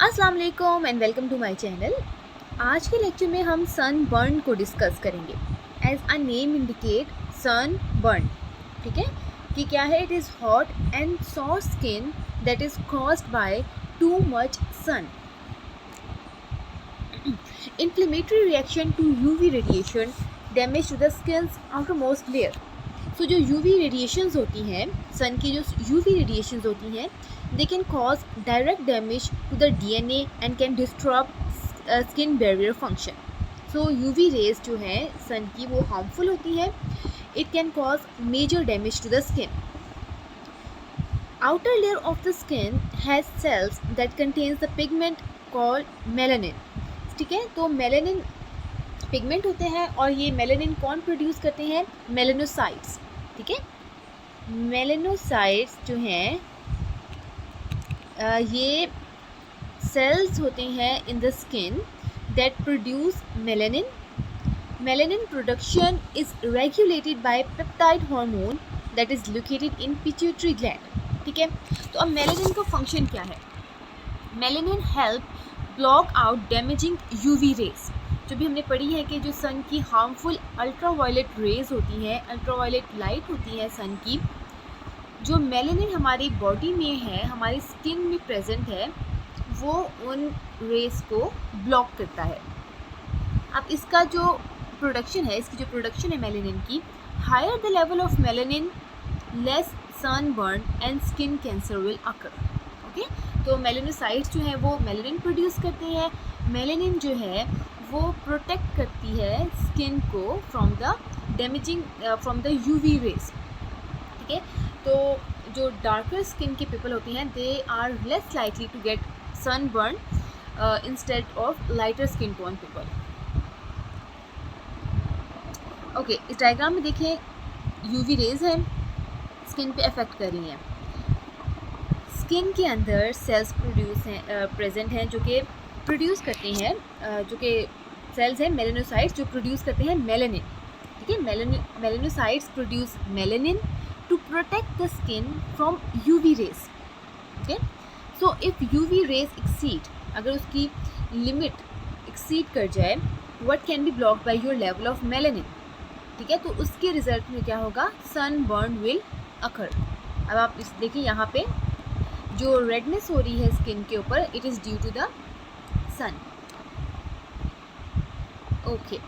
अस्सलाम वालेकुम and welcome to my channel. आज के लेक्चर में हम सन बर्न को डिस्कस करेंगे। As a name indicate sunburn, ठीक है, कि क्या है, it is hot and sore skin that is caused by too much sun. Inflammatory reaction to UV radiation damage to the skin's outermost layer. So जो UV radiations होती हैं, सन की जो यूवी रेडिएशंस होती हैं, they can cause direct damage to the DNA and can disrupt skin barrier function. So UV rays जो है सन की वो harmful होती है. It can cause major damage to the skin. Outer layer of the skin has cells that contains the pigment called melanin. ठीक है, तो melanin pigment होते हैं और ये मेलानिन कौन प्रोड्यूस करते हैं? मेलानोसाइट्स। ठीक है, मेलानोसाइट्स जो हैं ये सेल्स होते हैं in the skin that produce melanin. Melanin production is regulated by peptide hormone that is located in pituitary gland. ठीक है, तो अब मेलानिन का फंक्शन क्या है? Melanin help block out damaging UV rays. जो भी हमने पढ़ी है कि जो सन की हार्मफुल अल्ट्रावायलेट रेज होती हैं, अल्ट्रावायलेट लाइट होती है सन की, जो मेलानिन हमारी बॉडी में है, हमारी स्किन में प्रेजेंट है, वो उन रेस को ब्लॉक करता है. अब इसका जो प्रोडक्शन है, इसकी जो प्रोडक्शन है मेलानिन की, higher the level of melanin less sunburn and skin cancer will occur. Okay, तो मेलानोसाइट्स जो है वो मेलानिन प्रोड्यूस करते हैं. मेलानिन जो है वो प्रोटेक्ट करती है स्किन को from the damaging from the UV rays. ठीक है, तो जो डार्कर स्किन के पीपल होती हैं, they are less likely to get sunburn instead of lighter skin tone people. Okay, इस डायग्राम में देखिए यूवी रेज हैं, स्किन पे अफेक्ट कर रही हैं. स्किन के अंदर सेल्स प्रेजेंट हैं जो कि प्रोड्यूस करते हैं, जो कि सेल्स हैं मेलानोसाइट्स जो प्रोड्यूस करते हैं मेलानिन. ठीक है, melanocytes produce melanin to protect the skin from UV rays. Okay, so if UV rays exceed, अगर उसकी लिमिट एक्सीड कर जाए, what can be blocked by your level of melanin. ठीक है, तो उसके रिजल्ट में क्या होगा? sunburn will occur. अब आप इस देखिए यहाँ पे जो रेडनेस हो रही है स्किन के ऊपर, it is due to the sun. Okay,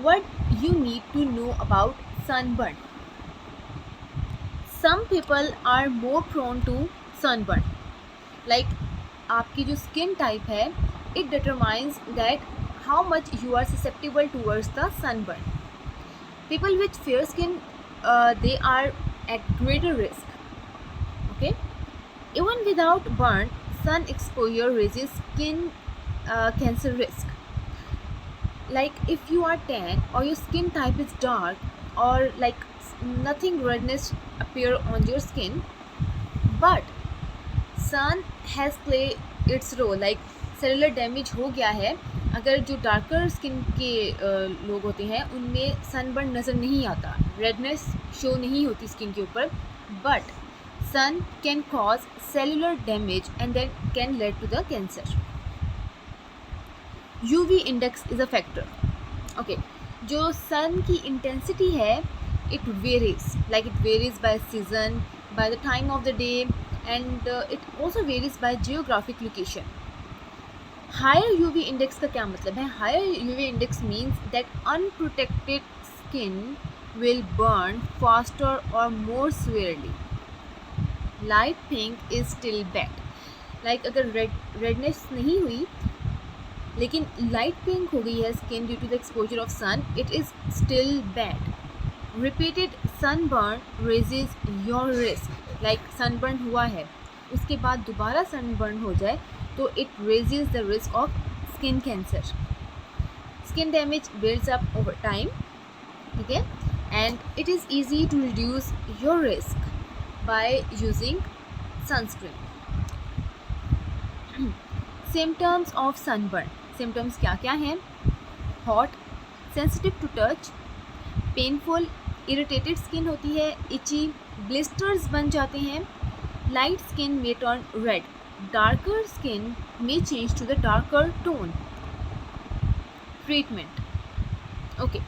what you need to know about sunburn. Some people are more prone to sunburn. Like आपकी जो स्किन टाइप है, it determines that how much you are susceptible towards the sunburn. People with fair skin, they are at greater risk. Okay, even without burn, sun exposure raises skin cancer risk. Like if you are tan or your skin type is dark, or like nothing redness appear on your skin, but sun has played its role, like cellular damage हो गया है. अगर जो darker skin के लोग होते हैं उनमें सनबर्न नज़र नहीं आता, रेडनेस शो नहीं होती स्किन के ऊपर, but sun can cause cellular damage and then can lead to the cancer. UV index is a factor. Okay, जो सन की इंटेंसिटी है, it varies, like it varies by season, by the time of the day, and it also varies by geographic location. Higher UV index का क्या मतलब है? Higher UV index means that unprotected skin will burn faster or more severely. Light pink is still bad. Like अगर redness नहीं हुई लेकिन light pink हो गई है skin due to the exposure of sun, it is still bad. Repeated sunburn raises your risk. Like sunburn हुआ है, उसके बाद दोबारा sunburn हो जाए तो it raises the risk of skin cancer. Skin damage builds up over time. ठीक है, and it is easy to reduce your risk by using sunscreen. Symptoms of sunburn. Symptoms क्या क्या हैं? Hot, sensitive to touch, painful, irritated skin होती है, इची, blisters बन जाते हैं, light skin may turn red. darker skin may change to the darker tone. Treatment, okay,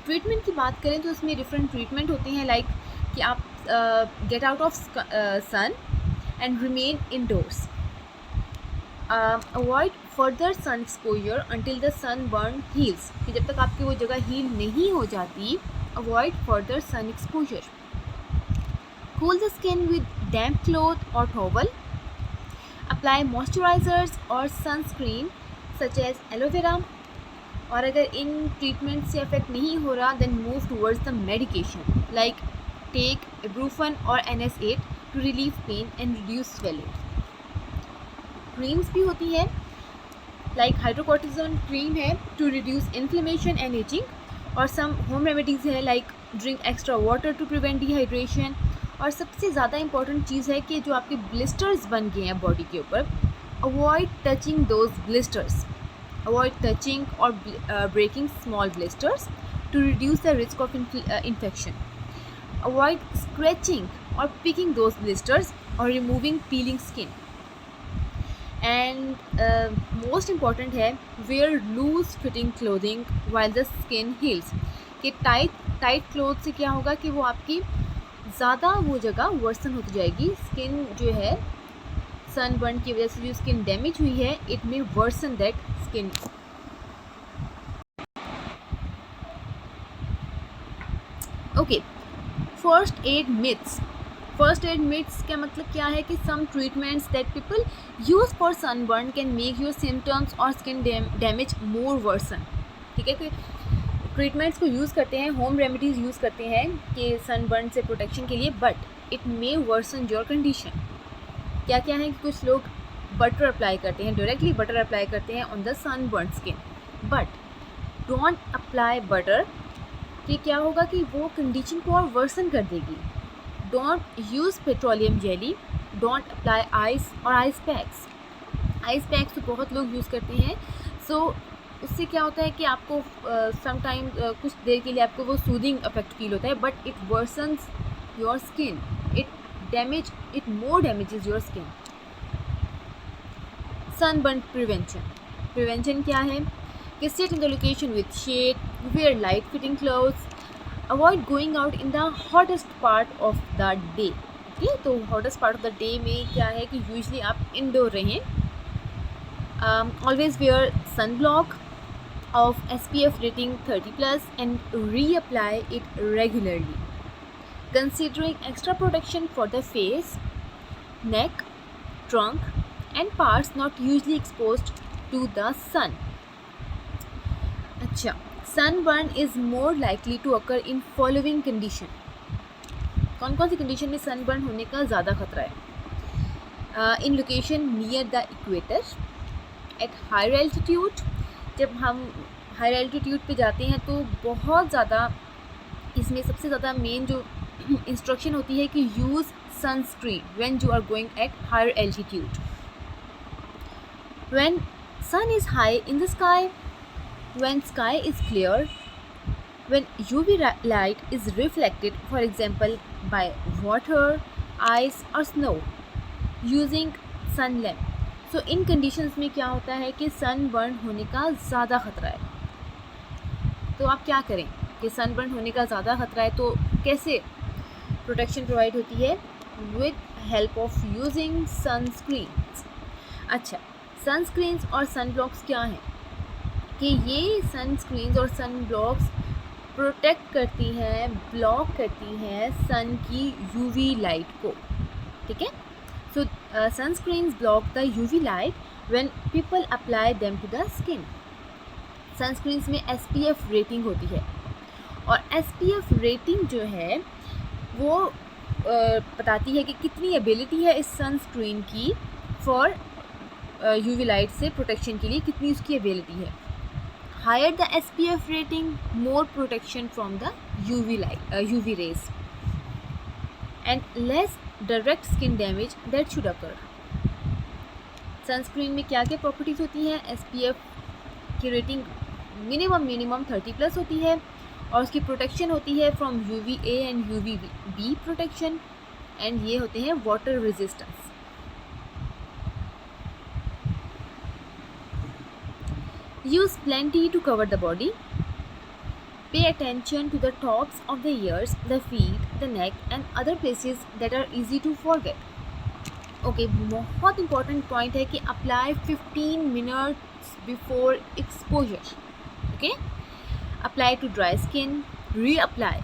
treatment की बात करें तो इसमें डिफरेंट ट्रीटमेंट होते हैं, लाइक कि आप get out of sun and remain indoors, avoid further sun exposure until the sun burn heals, कि जब तक आपकी वो जगह हील नहीं हो जाती, avoid further sun exposure. Cool the skin with damp cloth और टॉवल. अप्लाई मॉइस्चराइजर्स और सनस्क्रीन सच एज एलोवेरा. और अगर इन ट्रीटमेंट से इफेक्ट नहीं हो रहा, then move towards the medication like take ibuprofen और NSAID to relieve pain and reduce swelling. Creams भी होती है, लाइक हाइड्रोकोर्टिजोन क्रीम है to reduce inflammation and ageing, और सम होम रेमेडीज़ है like drink extra water to prevent dehydration. और सबसे ज़्यादा इंपॉर्टेंट चीज़ है कि जो आपके ब्लिस्टर्स बन गए हैं बॉडी के ऊपर, avoid touching those blisters, avoid touching और breaking small blisters to reduce the risk of infection. Avoid scratching और पिकिंग दोज ब्लिस्टर्स और removing peeling skin. And most important है, wear loose fitting clothing while the skin heals, कि tight cloth से क्या होगा कि वो आपकी ज़्यादा वो जगह वर्सन होती जाएगी. स्किन जो है सनबर्न की वजह से जो स्किन डैमेज हुई है, it may worsen that skin. Okay, first aid myths. First aid myths का मतलब क्या है कि some treatments that people use for sunburn can make your symptoms और स्किन डैमेज मोर वर्सन. ठीक है, कि ट्रीटमेंट्स को यूज़ करते हैं, होम रेमेडीज़ यूज़ करते हैं कि सनबर्न से प्रोटेक्शन के लिए, but it may worsen your condition. क्या क्या है कि कुछ लोग बटर अप्लाई करते हैं, डायरेक्टली बटर अप्लाई करते हैं on the sunburn skin, but don't apply butter, कि क्या होगा कि वो कंडीशन को और वर्सन कर देगी. Don't use petroleum jelly. Don't apply ice और आइस पैक्स. आइस पैक्स तो बहुत लोग यूज़ करते हैं, सो उससे क्या होता है कि आपको सम टाइम कुछ देर के लिए आपको वो सूदिंग इफेक्ट फील होता है, but it worsens your skin, it more damages your skin. Sunburn prevention क्या है कि sit in the location with shade, wear light fitting clothes, avoid going out in the hottest part of the day. ठीक है, तो hottest part of the day में क्या है कि यूजली आप इंडोर रहें. Always wear sun block of SPF rating 30+ and reapply it regularly. Considering extra protection for the face, neck, trunk and parts not usually exposed to the sun. अच्छा, sunburn is more likely to occur in following condition. कौन कौन सी condition में sunburn होने का ज़्यादा खतरा है? In location near the equator, at higher altitude. जब हम हायर एल्टीट्यूड पे जाते हैं तो बहुत ज़्यादा इसमें सबसे ज़्यादा मेन जो इंस्ट्रक्शन होती है कि use sunscreen when you are going at higher altitude. When sun is high in the sky, when sky is clear, when UV light is reflected, for example by water, ice or snow, using sun lamp. So in conditions में क्या होता है कि sunburn होने का ज़्यादा ख़तरा है. तो आप क्या करें कि सनबर्न होने का ज़्यादा ख़तरा है, तो कैसे प्रोटेक्शन प्रोवाइड होती है? With help of using sunscreens. अच्छा, सनस्क्रीन्स और सनब्लॉक्स क्या हैं कि ये सनस्क्रीन्स और सनब्लॉक्स प्रोटेक्ट करती हैं, ब्लॉक करती हैं सन की UV लाइट को. ठीक है, so sunscreens block the UV light when people apply them to the skin. Sunscreens में SPF रेटिंग होती है, और SPF रेटिंग जो है वो बताती है कि कितनी एबिलिटी है इस सनस्क्रीन की फॉर UV लाइट से प्रोटेक्शन के लिए, कितनी उसकी एबिलिटी है. Higher the SPF rating, more protection from the UV rays, and less direct skin damage that should occur. Sunscreen में क्या क्या प्रॉपर्टीज़ होती हैं? SPF की रेटिंग मिनिमम 30+ होती है, और उसकी प्रोटेक्शन होती है from UVA and UVB protection, and ये होते हैं water resistance. Use plenty to cover the body. Pay attention to the tops of the ears, the feet, the neck and other places that are easy to forget. Okay बहुत important point है कि apply 15 minutes before exposure. Okay, apply to dry skin, reapply.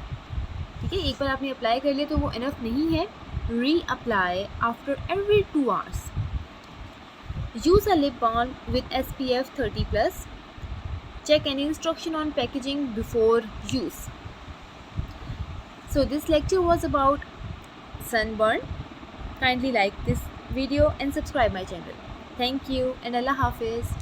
ठीक है, एक बार आपने apply कर लिया तो वो इनफ नहीं है, री apply after every 2 hours. Use a lip balm with SPF 30+. Check any instruction on packaging before use. So this lecture was about sunburn. Kindly like this video and subscribe my channel. Thank you and Allah Hafiz.